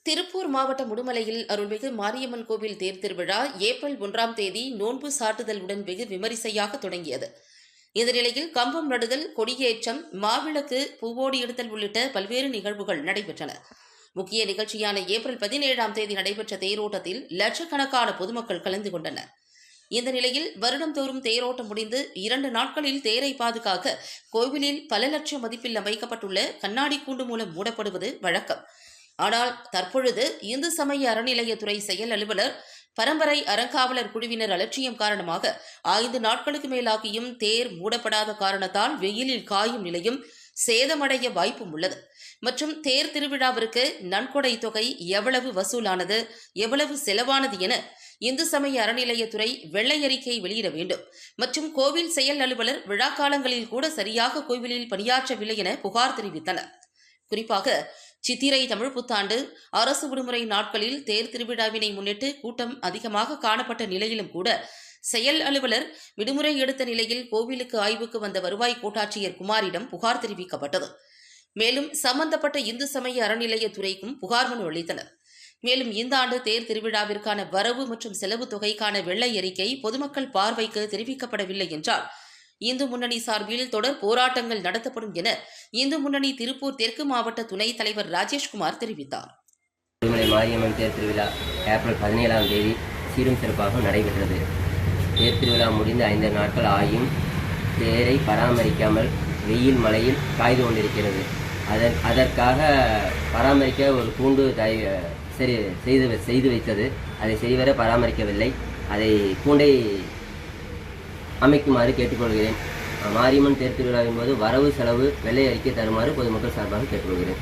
திருப்பூர் மாவட்டம் முடுமலையில் அருள்மிகு மாரியம்மன் கோவில் தேர் திருவிழா ஏப்ரல் 1ஆம் தேதி நோன்பு சாட்டுதலுடன் வெகு விமரிசையாக தொடங்கியது. இந்த நிலையில் கம்பம் நடுதல், கொடியேற்றம், மாவிளக்கு, பூவோடி எடுத்தல் உள்ளிட்ட பல்வேறு நிகழ்வுகள் நடைபெற்றன. முக்கிய நிகழ்ச்சியான ஏப்ரல் 17ஆம் தேதி நடைபெற்ற தேரோட்டத்தில் லட்சக்கணக்கான பொதுமக்கள் கலந்து கொண்டனர். இந்த நிலையில் வருடந்தோறும் தேரோட்டம் முடிந்து 2 நாட்களில் தேரை பாதுகாக்க கோவிலில் பல லட்சம் மதிப்பில் அமைக்கப்பட்டுள்ள கண்ணாடி கூண்டு மூலம் மூடப்படுவது வழக்கம். ஆனால் தற்பொழுது இந்து சமய அறநிலையத்துறை செயல் அலுவலர், பரம்பரை அறங்காவலர் குழுவினர் அலட்சியம் காரணமாக 5 நாட்களுக்கு மேலாகியும் தேர் மூடப்படாத காரணத்தால் வெயிலில் காயும் நிலையும், சேதமடைய வாய்ப்பும் உள்ளது. மற்றும் தேர் திருவிழாவிற்கு நன்கொடை தொகை எவ்வளவு வசூலானது, எவ்வளவு செலவானது என இந்து சமய அறநிலையத்துறை வெள்ளை அறிக்கை வெளியிட வேண்டும். மற்றும் கோவில் செயல் அலுவலர் விழாக்காலங்களில் கூட சரியாக கோவிலில் பணியாற்றவில்லை என புகார் தெரிவித்தனர். குறிப்பாக சித்திரை தமிழ் புத்தாண்டு, அரசு விடுமுறை நாட்களில் தேர் திருவிழாவினை முன்னிட்டு கூட்டம் அதிகமாக காணப்பட்ட நிலையிலும் கூட செயல் அலுவலர் விடுமுறை எடுத்த நிலையில் கோவிலுக்கு ஆய்வுக்கு வந்த வருவாய் கோட்டாட்சியர் குமாரிடம் புகார் தெரிவிக்கப்பட்டது. மேலும் சம்பந்தப்பட்ட இந்து சமய அறநிலையத்துறைக்கும் புகார் மனு அளித்தனர். மேலும் இந்த ஆண்டு தேர் திருவிழாவிற்கான வரவு மற்றும் செலவு தொகைக்கான வெள்ளை அறிக்கை பொதுமக்கள் பார்வைக்கு தெரிவிக்கப்படவில்லை என்றால் இந்து முன்னணி சார்பில் தொடர் போராட்டங்கள் நடத்தப்படும் என இந்து முன்னணி திருப்பூர் தெற்கு மாவட்ட துணைத் தலைவர் ராஜேஷ்குமார் தெரிவித்தார். திருமலை மாரியம்மன் தேர் திருவிழா ஏப்ரல் 17ஆம் தேதி சீரும் சிறப்பாக நடைபெற்றது. தேர் திருவிழா முடிந்து 5 நாட்கள் ஆகியும் தேரை பராமரிக்காமல் வெயில் மழையில் காய்ந்து கொண்டிருக்கிறது. அதற்காக பராமரிக்க ஒரு கூண்டு செய்து வைத்தது. அதை சரிவர பராமரிக்கவில்லை. அதை கூண்டை அமைக்குமாறு கேட்டுக்கொள்கிறேன். மாரியம்மன் தேர் திருவிழாவின் போது வரவு செலவு வெள்ளை அறிக்கை தருமாறு பொதுமக்கள் சார்பாக கேட்டுக்கொள்கிறேன்.